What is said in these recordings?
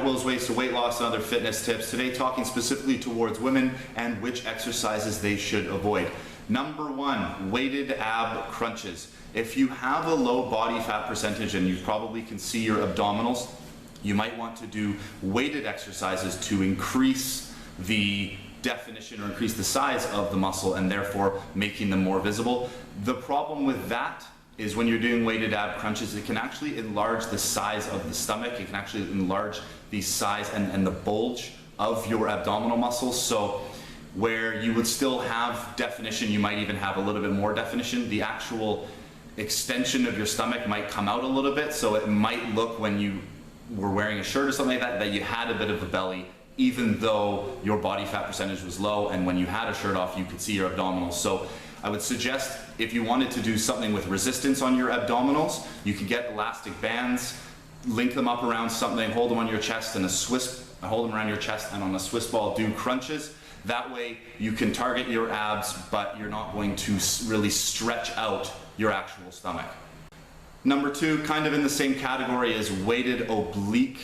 Will's Ways to Weight Loss and other fitness tips. Today talking specifically towards women and which exercises they should avoid. Number one, weighted ab crunches. If you have a low body fat percentage and you probably can see your abdominals, you might want to do weighted exercises to increase the definition or increase the size of the muscle and therefore making them more visible. The problem with that is when you're doing weighted ab crunches, it can actually enlarge the size of the stomach. It can actually enlarge the size and the bulge of your abdominal muscles. So where you would still have definition, you might even have a little bit more definition. The actual extension of your stomach might come out a little bit. So it might look, when you were wearing a shirt or something like that, that you had a bit of a belly, even though your body fat percentage was low, and when you had a shirt off, you could see your abdominals. So I would suggest, if you wanted to do something with resistance on your abdominals, you could get elastic bands, link them up around something, hold them on your chest, and hold them around your chest, and on a Swiss ball do crunches. That way you can target your abs, but you're not going to really stretch out your actual stomach. Number two, kind of in the same category, is weighted oblique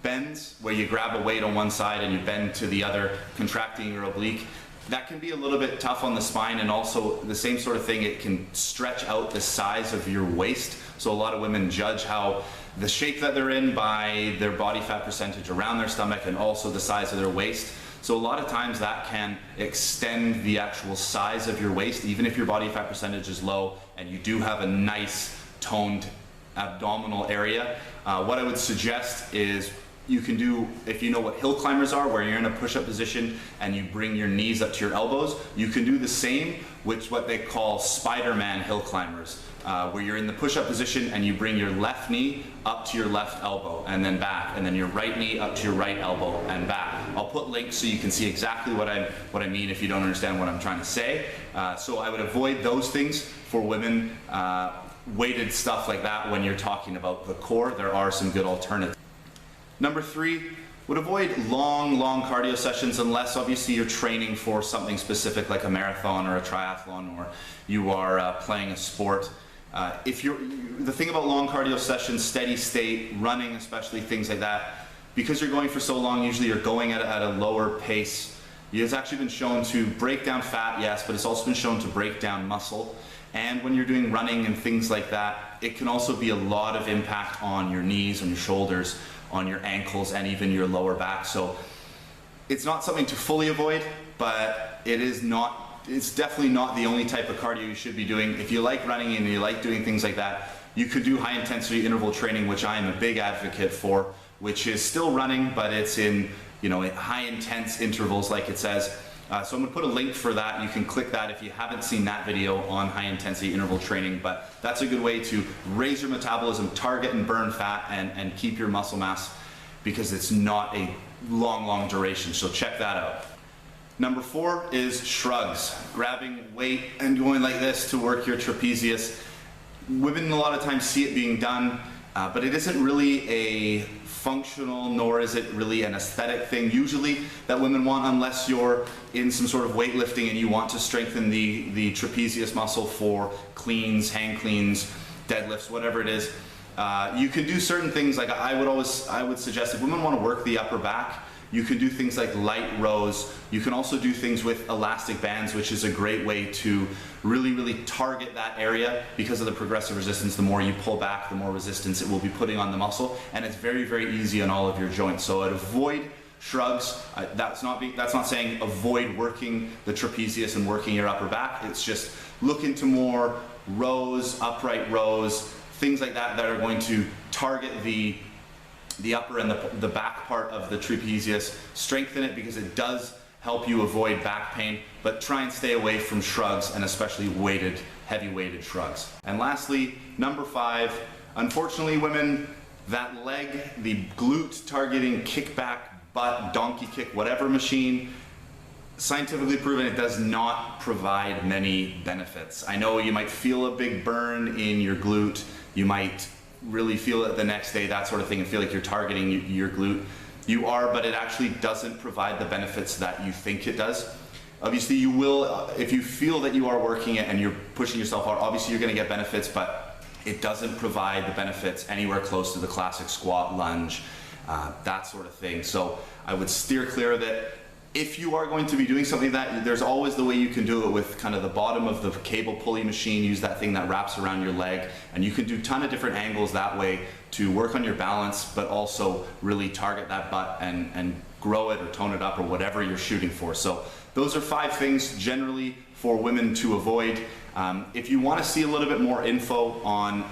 bends, where you grab a weight on one side and you bend to the other, contracting your oblique. That can be a little bit tough on the spine, and also the same sort of thing, it can stretch out the size of your waist. So a lot of women judge how the shape that they're in by their body fat percentage around their stomach and also the size of their waist. So a lot of times that can extend the actual size of your waist, even if your body fat percentage is low and you do have a nice toned abdominal area. What I would suggest is, you can do, if you know what hill climbers are, where you're in a push-up position and you bring your knees up to your elbows, you can do the same with what they call Spider-Man hill climbers, where you're in the push-up position and you bring your left knee up to your left elbow and then back, and then your right knee up to your right elbow and back. I'll put links so you can see exactly what I mean if you don't understand what I'm trying to say. So I would avoid those things for women, weighted stuff like that. When you're talking about the core, there are some good alternatives. Number three, would avoid long cardio sessions, unless obviously you're training for something specific like a marathon or a triathlon, or you are playing a sport. The thing about long cardio sessions, steady state, running especially, things like that, because you're going for so long, usually you're going at a lower pace. It's actually been shown to break down fat, yes, but it's also been shown to break down muscle. And when you're doing running and things like that, it can also be a lot of impact on your knees, on your shoulders, on your ankles, and even your lower back. So it's not something to fully avoid, but it's definitely not the only type of cardio you should be doing. If you like running and you like doing things like that, you could do high intensity interval training, which I am a big advocate for, which is still running, but it's in high intense intervals, like it says. So I'm going to put a link for that. You can click that if you haven't seen that video on high intensity interval training, but that's a good way to raise your metabolism, target and burn fat, and keep your muscle mass, because it's not a long duration. So check that out. Number four is shrugs, grabbing weight and going like this to work your trapezius. Women a lot of times see it being done, but it isn't really a functional, nor is it really an aesthetic thing usually that women want, unless you're in some sort of weightlifting and you want to strengthen the trapezius muscle for cleans, hang cleans, deadlifts, whatever it is. You can do certain things, like I would suggest, if women want to work the upper back, you can do things like light rows. You can also do things with elastic bands, which is a great way to really target that area, because of the progressive resistance. The more you pull back, the more resistance it will be putting on the muscle, and it's very easy on all of your joints. So I'd avoid shrugs. That's not saying avoid working the trapezius and working your upper back. It's just look into more rows, upright rows, things like that are going to target the upper and the back part of the trapezius, strengthen it, because it does help you avoid back pain, but try and stay away from shrugs, and especially heavy weighted shrugs. And lastly, number five, unfortunately women, that leg, the glute targeting kickback, butt, donkey kick, whatever machine, scientifically proven it does not provide many benefits. I know you might feel a big burn in your glute, you might really feel it the next day, that sort of thing, and feel like you're targeting your glute. You are, but it actually doesn't provide the benefits that you think it does. Obviously you will, if you feel that you are working it and you're pushing yourself hard, obviously you're going to get benefits, but it doesn't provide the benefits anywhere close to the classic squat, lunge, that sort of thing. So I would steer clear of it. If you are going to be doing something like that, there's always the way you can do it with kind of the bottom of the cable pulley machine. Use that thing that wraps around your leg, and you can do a ton of different angles that way to work on your balance, but also really target that butt and grow it or tone it up or whatever you're shooting for. So those are 5 things generally for women to avoid. If you want to see a little bit more info on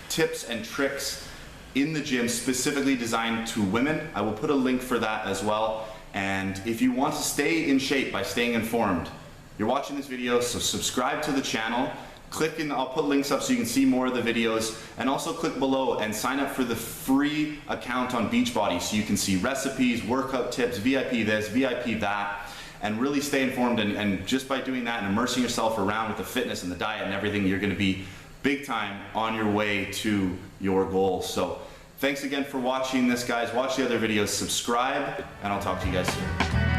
tips and tricks in the gym specifically designed to women, I will put a link for that as well. And if you want to stay in shape by staying informed, you're watching this video, so subscribe to the channel. Click in, I'll put links up so you can see more of the videos, and also click below and sign up for the free account on Beachbody so you can see recipes, workout tips, VIP this, VIP that, and really stay informed. And just by doing that and immersing yourself around with the fitness and the diet and everything, you're gonna be big time on your way to your goals. So thanks again for watching this, guys. Watch the other videos, subscribe, and I'll talk to you guys soon.